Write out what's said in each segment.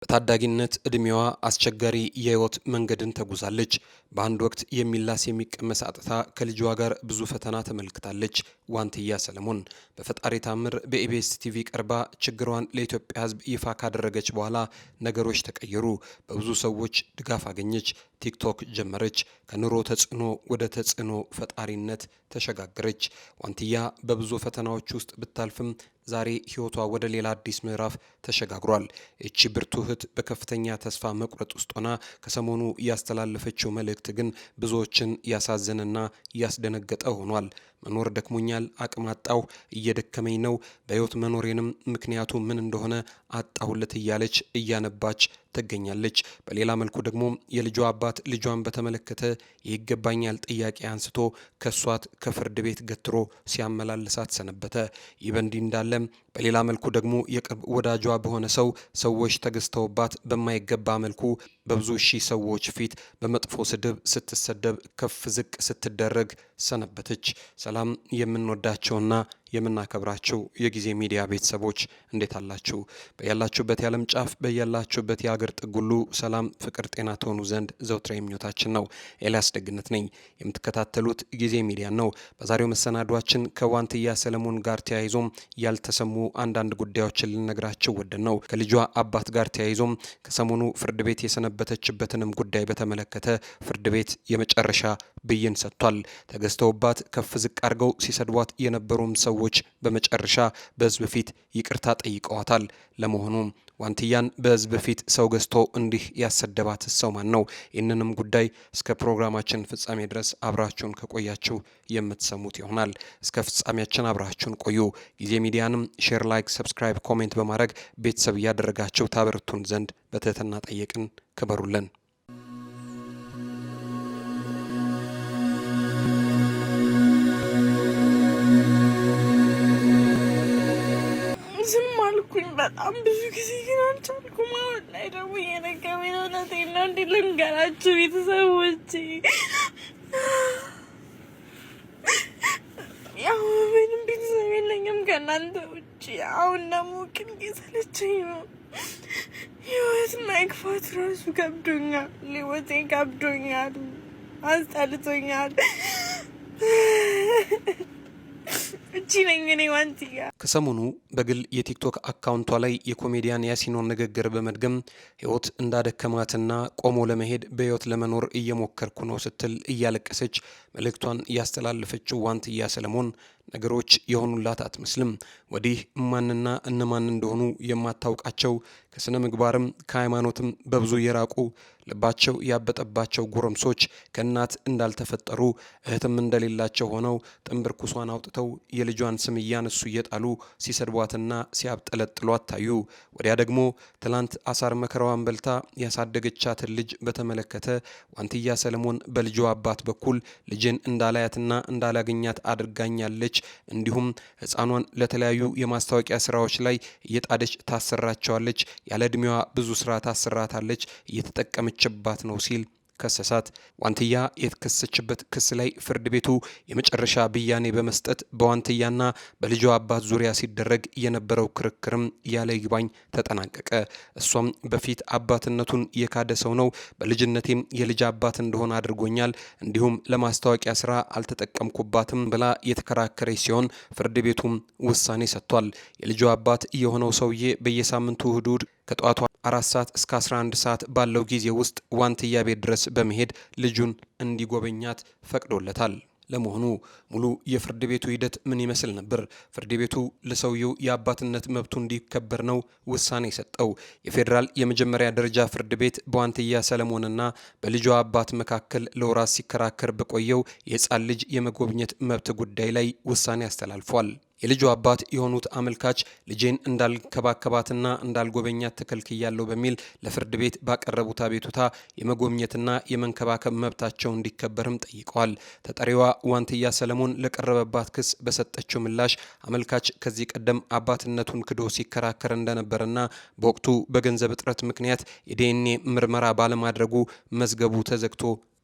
በታዳጊነት እድሜዋ አስቸጋሪ የህይወት መንገድን ተጉዛለች። በአንድ ወቅት የሚላስ የሚቀመስ አጥታ ከልጇ ጋር ብዙ ፈተና ተመልክታለች። ዋንትያ ሰለሞን በፈጣሪ ታምር በኢቢኤስ ቲቪ ቀርባ ችግሯን ለኢትዮጵያ ሕዝብ ይፋ ካደረገች በኋላ ነገሮች ተቀየሩ። በብዙ ሰዎች ድጋፍ አገኘች። ቲክቶክ ጀመረች። ከኑሮ ተጽዕኖ ወደ ተጽዕኖ ፈጣሪነት ተሸጋገረች። ዋንትያ በብዙ ፈተናዎች ውስጥ ብታልፍም ዛሬ ህይወቷ ወደ ሌላ አዲስ ምዕራፍ ተሸጋግሯል። እቺ ብርቱ እህት በከፍተኛ ተስፋ መቁረጥ ውስጥ ሆና ከሰሞኑ ያስተላለፈችው መልእክት ግን ብዙዎችን ያሳዘነና ያስደነገጠ ሆኗል። መኖር ደክሞኛል፣ አቅም አጣው፣ እየደከመኝ ነው፣ በህይወት መኖሬንም ምክንያቱ ምን እንደሆነ አጣሁለት እያለች እያነባች ትገኛለች። በሌላ መልኩ ደግሞ የልጇ አባት ልጇን በተመለከተ ይገባኛል ጥያቄ አንስቶ ከሷት ከፍርድ ቤት ገትሮ ሲያመላልሳት ሰነበተ። ይህ በእንዲህ እንዳለ በሌላ መልኩ ደግሞ የቅርብ ወዳጇ በሆነ ሰዎች ተገዝተውባት በማይገባ መልኩ በብዙ ሺህ ሰዎች ፊት በመጥፎ ስድብ ስትሰደብ ከፍ ዝቅ ስትደረግ ሰነበተች። ሰላም የምንወዳቸውና የምናከብራቸው የጊዜ ሚዲያ ቤተሰቦች እንዴት አላችሁ? በያላችሁበት የዓለም ጫፍ በያላችሁበት የሀገር ጥግ ሁሉ ሰላም፣ ፍቅር፣ ጤና ትሆኑ ዘንድ ዘውትር ምኞታችን ነው። ኤልያስ ደግነት ነኝ። የምትከታተሉት ጊዜ ሚዲያ ነው። በዛሬው መሰናዷችን ከዋንትያ ሰለሞን ጋር ተያይዞም ያልተሰሙ አንዳንድ ጉዳዮችን ልነግራችሁ ወደን ነው። ከልጇ አባት ጋር ተያይዞም ከሰሞኑ ፍርድ ቤት የሰነበተችበትንም ጉዳይ በተመለከተ ፍርድ ቤት የመጨረሻ ብይን ሰጥቷል። ተገዝተውባት ከፍ ዝቅ አድርገው ሲሰድቧት የነበሩም ሰዎች በመጨረሻ በህዝብ ፊት ይቅርታ ጠይቀዋታል። ለመሆኑ ዋንትያን በህዝብ ፊት ሰው ገዝቶ እንዲህ ያሰደባት ሰው ማን ነው? ይህንንም ጉዳይ እስከ ፕሮግራማችን ፍጻሜ ድረስ አብራችሁን ከቆያችሁ የምትሰሙት ይሆናል። እስከ ፍጻሜያችን አብራችሁን ቆዩ። ጊዜ ሚዲያንም ሼር፣ ላይክ፣ ሰብስክራይብ፣ ኮሜንት በማድረግ ቤተሰብ እያደረጋችሁ ታበረቱን ዘንድ በትህትና ጠየቅን። ክበሩልን። በጣም ብዙ ጊዜ ግን አልቻልኩም። አሁን ላይ ደግሞ እየነገረኝ ነው። እውነቴን ነው። እንዴት ልንገራችሁ ቤተሰቦቼ? ያው ምንም ቤተሰብ የለኝም ከእናንተ ውጭ። አሁን ደግሞ ግን እየሰለቸኝ ነው። ህይወት መግፋት ራሱ ከብዶኛል። ህይወቴ ከብዶኛል፣ አስጠልቶኛል። እቺ ነኝ እኔ ዋንትያ። ከሰሞኑ በግል የቲክቶክ አካውንቷ ላይ የኮሜዲያን ያሲኖን ንግግር በመድገም ህይወት እንዳደከማትና ቆሞ ለመሄድ በህይወት ለመኖር እየሞከርኩ ነው ስትል እያለቀሰች መልእክቷን ያስተላለፈችው ዋንትያ ሰለሞን ነገሮች የሆኑላት አትመስልም። ወዲህ ማንና እነማን እንደሆኑ የማታውቃቸው ከስነ ምግባርም ከሃይማኖትም በብዙ የራቁ ልባቸው ያበጠባቸው ጎረምሶች ከእናት እንዳልተፈጠሩ እህትም እንደሌላቸው ሆነው ጥንብርኩሷን አውጥተው የልጇን ስም እያነሱ እየጣሉ ሲሰድቧትና ሲያብጠለጥሏት ታዩ። ወዲያ ደግሞ ትላንት አሳር መከራዋን በልታ ያሳደገቻትን ልጅ በተመለከተ ዋንትያ ሰለሞን በልጇ አባት በኩል ልጅን እንዳላያትና እንዳላገኛት አድርጋኛለች፣ እንዲሁም ህፃኗን ለተለያዩ የማስታወቂያ ስራዎች ላይ እየጣደች ታሰራቸዋለች፣ ያለ እድሜዋ ብዙ ስራ ታሰራታለች፣ እየተጠቀመችባት ነው ሲል ከሰሳት። ዋንትያ የተከሰሰችበት ክስ ላይ ፍርድ ቤቱ የመጨረሻ ብያኔ በመስጠት በዋንትያና በልጇ አባት ዙሪያ ሲደረግ የነበረው ክርክርም ያለ ይግባኝ ተጠናቀቀ። እሷም በፊት አባትነቱን የካደ ሰው ነው፣ በልጅነቴም የልጅ አባት እንደሆነ አድርጎኛል፣ እንዲሁም ለማስታወቂያ ስራ አልተጠቀምኩባትም ብላ የተከራከረች ሲሆን ፍርድ ቤቱም ውሳኔ ሰጥቷል። የልጇ አባት የሆነው ሰውዬ በየሳምንቱ እሁድ ከጠዋቱ 4 ሰዓት እስከ 11 ሰዓት ባለው ጊዜ ውስጥ ዋንትያ ቤት ድረስ በመሄድ ልጁን እንዲጎበኛት ፈቅዶለታል። ለመሆኑ ሙሉ የፍርድ ቤቱ ሂደት ምን ይመስል ነበር? ፍርድ ቤቱ ለሰውየው የአባትነት መብቱ እንዲከበር ነው ውሳኔ የሰጠው። የፌዴራል የመጀመሪያ ደረጃ ፍርድ ቤት በዋንትያ ሰለሞንና በልጇ አባት መካከል ለወራት ሲከራከር በቆየው የህፃን ልጅ የመጎብኘት መብት ጉዳይ ላይ ውሳኔ አስተላልፏል። የልጁ አባት የሆኑት አመልካች ልጄን እንዳልከባከባትና እንዳልጎበኛት ተከልክያለሁ በሚል ለፍርድ ቤት ባቀረቡት አቤቱታ የመጎብኘትና የመንከባከብ መብታቸው እንዲከበርም ጠይቀዋል። ተጠሪዋ ዋንትያ ሰለሞን ለቀረበባት ክስ በሰጠችው ምላሽ አመልካች ከዚህ ቀደም አባትነቱን ክዶ ሲከራከር እንደነበርና በወቅቱ በገንዘብ እጥረት ምክንያት የዲኤንኤ ምርመራ ባለማድረጉ መዝገቡ ተዘግቶ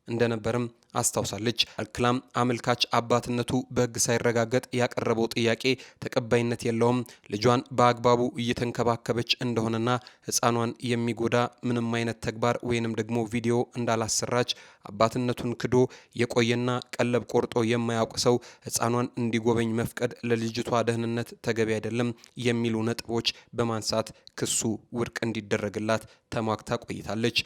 እንደነበርም አስታውሳለች። አክላም አመልካች አባትነቱ በሕግ ሳይረጋገጥ ያቀረበው ጥያቄ ተቀባይነት የለውም፣ ልጇን በአግባቡ እየተንከባከበች እንደሆነና ሕፃኗን የሚጎዳ ምንም አይነት ተግባር ወይንም ደግሞ ቪዲዮ እንዳላሰራች አባትነቱን ክዶ የቆየና ቀለብ ቆርጦ የማያውቅ ሰው ሕፃኗን እንዲጎበኝ መፍቀድ ለልጅቷ ደህንነት ተገቢ አይደለም የሚሉ ነጥቦች በማንሳት ክሱ ውድቅ እንዲደረግላት ተሟግታ ቆይታለች።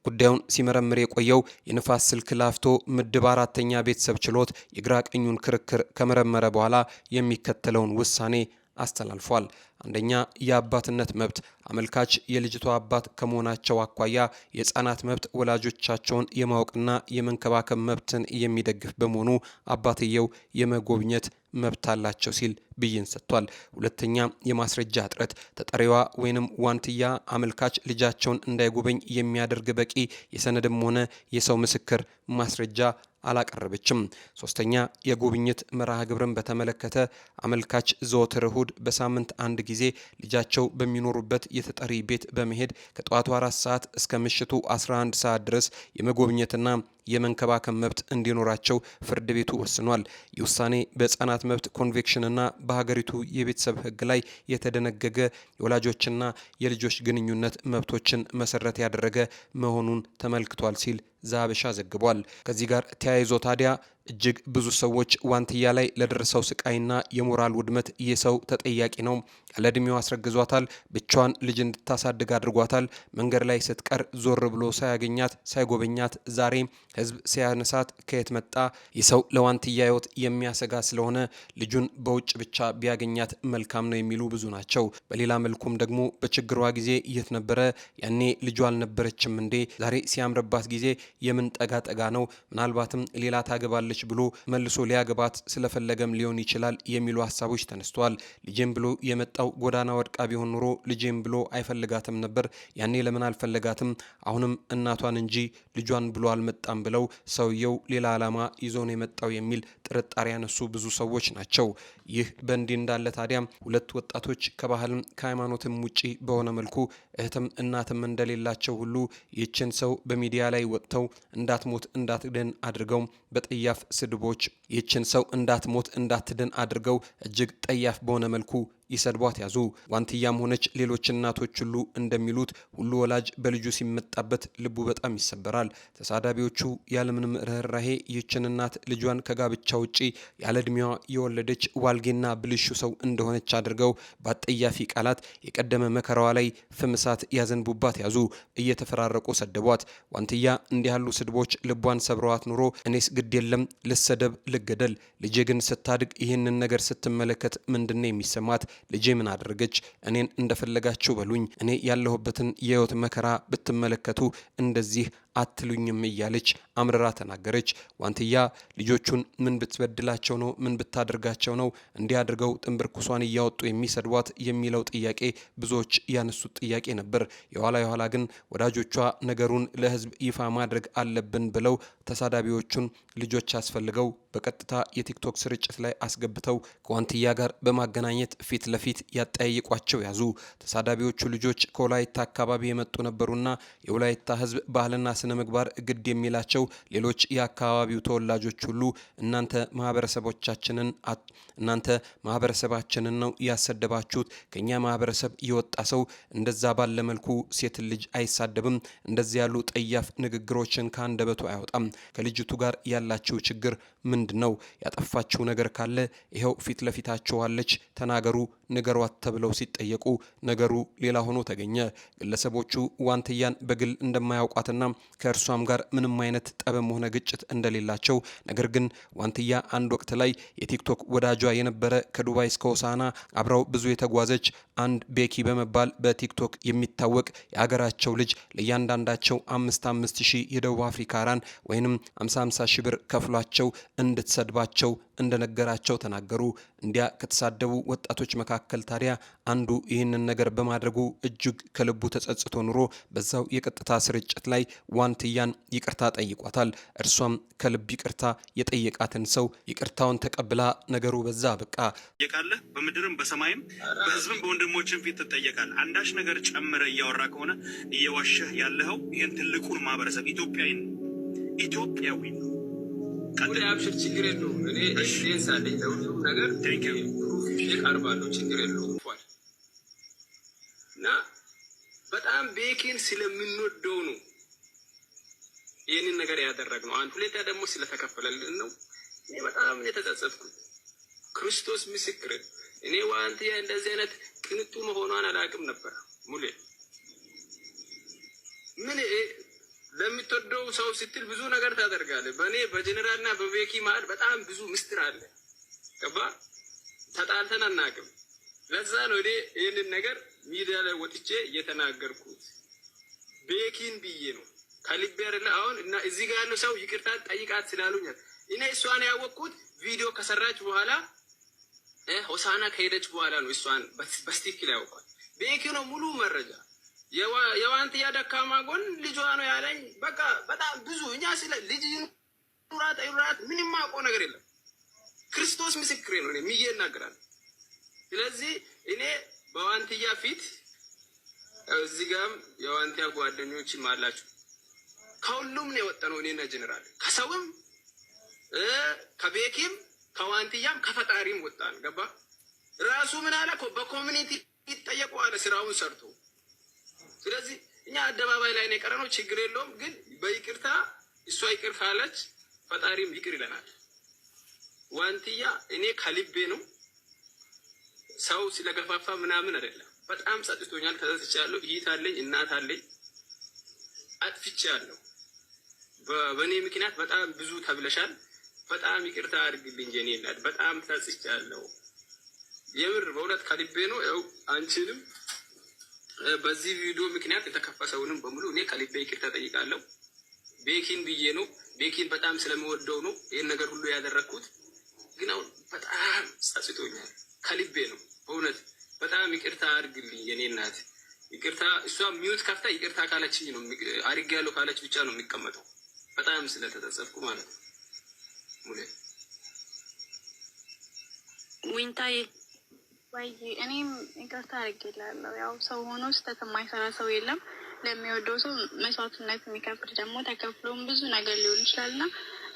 ጉዳዩን ሲመረምር የቆየው የንፋስ ስልክ ላፍቶ ምድብ 4ኛ ቤተሰብ ችሎት የግራ ቀኙን ክርክር ከመረመረ በኋላ የሚከተለውን ውሳኔ አስተላልፏል። አንደኛ፣ የአባትነት መብት አመልካች የልጅቷ አባት ከመሆናቸው አኳያ የሕፃናት መብት ወላጆቻቸውን የማወቅና የመንከባከብ መብትን የሚደግፍ በመሆኑ አባትየው የመጎብኘት መብት አላቸው ሲል ብይን ሰጥቷል። ሁለተኛ፣ የማስረጃ እጥረት ተጠሪዋ ወይንም ዋንትያ አመልካች ልጃቸውን እንዳይጎበኝ የሚያደርግ በቂ የሰነድም ሆነ የሰው ምስክር ማስረጃ አላቀረበችም። ሶስተኛ፣ የጉብኝት መርሃ ግብርን በተመለከተ አመልካች ዘወትር እሁድ በሳምንት አንድ ጊዜ ልጃቸው በሚኖሩበት የተጠሪ ቤት በመሄድ ከጠዋቱ 4 ሰዓት እስከ ምሽቱ 11 ሰዓት ድረስ የመጎብኘትና የመንከባከብ መብት እንዲኖራቸው ፍርድ ቤቱ ወስኗል። ይህ ውሳኔ በሕፃናት መብት ኮንቬንሽንና በሀገሪቱ የቤተሰብ ሕግ ላይ የተደነገገ የወላጆችና የልጆች ግንኙነት መብቶችን መሰረት ያደረገ መሆኑን ተመልክቷል ሲል ዘሀበሻ ዘግቧል። ከዚህ ጋር ተያይዞ ታዲያ እጅግ ብዙ ሰዎች ዋንትያ ላይ ለደረሰው ስቃይና የሞራል ውድመት ይህ ሰው ተጠያቂ ነው፣ ያለ ዕድሜዋ አስረግዟታል፣ ብቻዋን ልጅ እንድታሳድግ አድርጓታል፣ መንገድ ላይ ስትቀር ዞር ብሎ ሳያገኛት ሳይጎበኛት ዛሬ ሕዝብ ሲያነሳት ከየት መጣ? ይህ ሰው ለዋንትያ ሕይወት የሚያሰጋ ስለሆነ ልጁን በውጭ ብቻ ቢያገኛት መልካም ነው የሚሉ ብዙ ናቸው። በሌላ መልኩም ደግሞ በችግሯ ጊዜ የት ነበረ? ያኔ ልጇ አልነበረችም እንዴ? ዛሬ ሲያምርባት ጊዜ የምን ጠጋ ጠጋ ነው? ምናልባትም ሌላ ታገባለች ብሎ መልሶ ሊያገባት ስለፈለገም ሊሆን ይችላል የሚሉ ሀሳቦች ተነስተዋል። ልጄም ብሎ የመጣው ጎዳና ወድቃ ቢሆን ኑሮ ልጄም ብሎ አይፈልጋትም ነበር። ያኔ ለምን አልፈለጋትም? አሁንም እናቷን እንጂ ልጇን ብሎ አልመጣም ብለው ሰውየው ሌላ ዓላማ ይዞ ነው የመጣው የሚል ጥርጣሬ ያነሱ ብዙ ሰዎች ናቸው። ይህ በእንዲህ እንዳለ ታዲያም ሁለት ወጣቶች ከባህልም ከሃይማኖትም ውጪ በሆነ መልኩ እህትም እናትም እንደሌላቸው ሁሉ ይህችን ሰው በሚዲያ ላይ ወጥተው እንዳትሞት እንዳትድን አድርገው በጠያፍ ስድቦች ይህችን ሰው እንዳትሞት እንዳትድን አድርገው እጅግ ጠያፍ በሆነ መልኩ ይሰድቧት ያዙ። ዋንትያም ሆነች ሌሎች እናቶች ሁሉ እንደሚሉት ሁሉ ወላጅ በልጁ ሲመጣበት ልቡ በጣም ይሰበራል። ተሳዳቢዎቹ ያለምንም ርኅራሄ ይህችን እናት ልጇን ከጋብቻ ውጪ ያለ ዕድሜዋ የወለደች ዋልጌና ብልሹ ሰው እንደሆነች አድርገው በአጠያፊ ቃላት የቀደመ መከራዋ ላይ ፍም እሳት ያዘንቡባት ያዙ። እየተፈራረቁ ሰደቧት። ዋንትያ እንዲህ ያሉ ስድቦች ልቧን ሰብረዋት ኑሮ እኔስ ግድ የለም ልሰደብ ልገደል፣ ልጄ ግን ስታድግ ይህንን ነገር ስትመለከት ምንድነው የሚሰማት? ልጄ ምን አደረገች? እኔን እንደፈለጋችሁ በሉኝ፣ እኔ ያለሁበትን የህይወት መከራ ብትመለከቱ እንደዚህ አትሉኝም እያለች አምርራ ተናገረች። ዋንትያ ልጆቹን ምን ብትበድላቸው ነው? ምን ብታደርጋቸው ነው እንዲህ አድርገው ጥንብርኩሷን እያወጡ የሚሰድቧት የሚለው ጥያቄ ብዙዎች ያነሱት ጥያቄ ነበር። የኋላ ግን ወዳጆቿ ነገሩን ለህዝብ ይፋ ማድረግ አለብን ብለው ተሳዳቢዎቹን ልጆች አስፈልገው በቀጥታ የቲክቶክ ስርጭት ላይ አስገብተው ከዋንትያ ጋር በማገናኘት ፊት ለፊት ያጠያይቋቸው ያዙ። ተሳዳቢዎቹ ልጆች ከወላይታ አካባቢ የመጡ ነበሩና የወላይታ ህዝብ ባህልና ስነ ምግባር ግድ የሚላቸው ሌሎች የአካባቢው ተወላጆች ሁሉ እናንተ ማህበረሰባችንን ነው ያሰደባችሁት፣ ከኛ ማህበረሰብ የወጣ ሰው እንደዛ ባለ መልኩ ሴት ልጅ አይሳደብም፣ እንደዚህ ያሉ ጠያፍ ንግግሮችን ከአንደበቱ አያወጣም። ከልጅቱ ጋር ያላችሁ ችግር ምንድን ነው? ያጠፋችው ነገር ካለ ይኸው ፊት ለፊታችኋለች፣ ተናገሩ፣ ንገሯት ተብለው ሲጠየቁ ነገሩ ሌላ ሆኖ ተገኘ። ግለሰቦቹ ዋንትያን በግል እንደማያውቋትና ከእርሷም ጋር ምንም አይነት ጠብም ሆነ ግጭት እንደሌላቸው፣ ነገር ግን ዋንትያ አንድ ወቅት ላይ የቲክቶክ ወዳጇ የነበረ ከዱባይ እስከ ሆሳና አብረው ብዙ የተጓዘች አንድ ቤኪ በመባል በቲክቶክ የሚታወቅ የሀገራቸው ልጅ ለእያንዳንዳቸው 5 ሺህ የደቡብ አፍሪካ ራን ወይንም 50 ሺህ ብር ከፍሏቸው እንድትሰድባቸው እንደነገራቸው ተናገሩ። እንዲያ ከተሳደቡ ወጣቶች መካከል ታዲያ አንዱ ይህንን ነገር በማድረጉ እጅግ ከልቡ ተጸጽቶ ኑሮ በዛው የቀጥታ ስርጭት ላይ ዋንትያን ይቅርታ ጠይቋታል። እርሷም ከልብ ይቅርታ የጠየቃትን ሰው ይቅርታውን ተቀብላ ነገሩ በዛ በቃ። ትጠየቃለህ፣ በምድርም በሰማይም በሕዝብም በወንድሞችም ፊት ትጠየቃለህ። አንዳች ነገር ጨምረ እያወራ ከሆነ እየዋሸህ ያለኸው ይህን ትልቁን ማህበረሰብ ኢትዮጵያዊን ኢትዮጵያዊ ነው። ወደ አብሽር ችግር የለውም። እኔ ኤክስፒሪየንስ አለኝ ለሁሉም ነገር ፕሩፍ ይዤ ቀርባለሁ። ችግር የለውም እና በጣም ቤኪን ስለምንወደው ነው ይህንን ነገር ያደረግነው። አንድ ሁለታ ደግሞ ስለተከፈለልን ነው። እኔ በጣም የተጸጸትኩት ክርስቶስ ምስክር። እኔ ዋንትያ እንደዚህ አይነት ቅንጡ መሆኗን አላውቅም ነበር። ሙሌ ምን ለምትወደው ሰው ስትል ብዙ ነገር ታደርጋለህ። በእኔ በጀነራልና በቤኪ መሀል በጣም ብዙ ምስጢር አለ። ገባ? ተጣልተን አናውቅም። ለዛ ነው እኔ ይህንን ነገር ሚዲያ ላይ ወጥቼ እየተናገርኩት። ቤኪን ብዬ ነው ከልቤ አይደለ። አሁን እና እዚህ ጋር ያለው ሰው ይቅርታ ጠይቃት ስላሉኛል። እኔ እሷን ያወቅኩት ቪዲዮ ከሰራች በኋላ ሆሳና ከሄደች በኋላ ነው። እሷን በስትክክል ያውቋል። ቤኪ ነው ሙሉ መረጃ። የዋንትያ ደካማ ጎን ልጇ ነው ያለኝ። በቃ በጣም ብዙ እኛ ስለ ልጅ ኑራት ምንም ማውቀው ነገር የለም። ክርስቶስ ምስክሬ ነው። እኔ ሚዬ እናገራለሁ። ስለዚህ እኔ በዋንትያ ፊት እዚህ ጋርም የዋንትያ ጓደኞችም አላችሁ። ከሁሉም ነው የወጣነው። እኔና ጀነራል ከሰውም ከቤኪም ከዋንትያም ከፈጣሪም ወጣን። ገባ? ራሱ ምን አለ? በኮሚኒቲ ይጠየቁ አለ ስራውን ሰርቶ። ስለዚህ እኛ አደባባይ ላይ ነው የቀረነው። ችግር የለውም ግን በይቅርታ እሷ ይቅር ካለች ፈጣሪም ይቅር ይለናል። ዋንትያ እኔ ከልቤ ነው ሰው ስለገፋፋ ምናምን አይደለም። በጣም ጸጥቶኛል። ተጸጽቻለሁ። እህት አለኝ፣ እናት አለኝ። አጥፍቻለሁ። በእኔ ምክንያት በጣም ብዙ ተብለሻል። በጣም ይቅርታ አድርግልኝ የኔ እናት። በጣም ተጸጽቻለሁ። የምር በእውነት ከልቤ ነው። ያው አንቺንም በዚህ ቪዲዮ ምክንያት የተከፈሰውንም በሙሉ እኔ ከልቤ ይቅርታ ጠይቃለሁ። ቤኪን ብዬ ነው። ቤኪን በጣም ስለምወደው ነው ይህን ነገር ሁሉ ያደረግኩት። ግን አሁን በጣም ጸጽቶኛል። ከልቤ ነው በእውነት። በጣም ይቅርታ አድርግልኝ የኔ እናት። ይቅርታ እሷ ሚዩት ከፍታ ይቅርታ ካለችኝ ነው አድርጌያለሁ ካለች ብቻ ነው የሚቀመጠው። በጣም ስለተጸጸትኩ ማለት ነው። ሙሌ ዊንታዬ ወይ እኔም ይቅርታ አድርጌላለሁ። ያው ሰው ሆኖ ስህተት የማይሰራ ሰው የለም። ለሚወደው ሰው መስዋዕትነት የሚከፍል ደግሞ ተከፍሎም ብዙ ነገር ሊሆን ይችላልና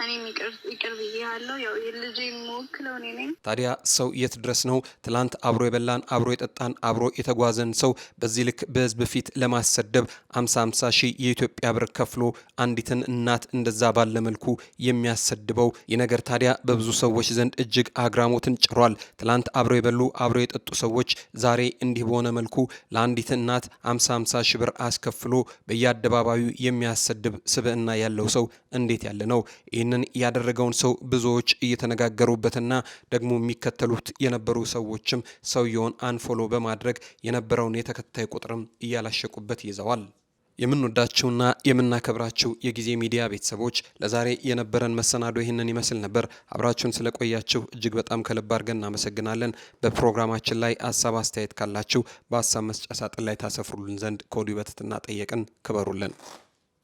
እኔም ይቅር ብዬሃለሁ። ያው የልጄን የምወክለው እኔ ነኝ። ታዲያ ሰው የት ድረስ ነው? ትላንት አብሮ የበላን አብሮ የጠጣን አብሮ የተጓዘን ሰው በዚህ ልክ በህዝብ ፊት ለማሰደብ 50 ሺህ የኢትዮጵያ ብር ከፍሎ አንዲትን እናት እንደዛ ባለ መልኩ የሚያሰድበው ይህ ነገር ታዲያ በብዙ ሰዎች ዘንድ እጅግ አግራሞትን ጭሯል። ትላንት አብሮ የበሉ አብሮ የጠጡ ሰዎች ዛሬ እንዲህ በሆነ መልኩ ለአንዲት እናት 50 ሺህ ብር አስከፍሎ በየአደባባዩ የሚያሰድብ ስብዕና ያለው ሰው እንዴት ያለ ነው? ይህንን ያደረገውን ሰው ብዙዎች እየተነጋገሩበትና ደግሞ የሚከተሉት የነበሩ ሰዎችም ሰውየውን አንፎሎ በማድረግ የነበረውን የተከታይ ቁጥርም እያላሸቁበት ይዘዋል። የምንወዳችሁና የምናከብራችሁ የጊዜ ሚዲያ ቤተሰቦች ለዛሬ የነበረን መሰናዶ ይህንን ይመስል ነበር። አብራችሁን ስለቆያችሁ እጅግ በጣም ከልብ አድርገን እናመሰግናለን። በፕሮግራማችን ላይ ሀሳብ አስተያየት ካላችሁ በሀሳብ መስጫ ሳጥን ላይ ታሰፍሩልን ዘንድ ከወዲሁ በትህትና ጠየቅን። ክበሩልን።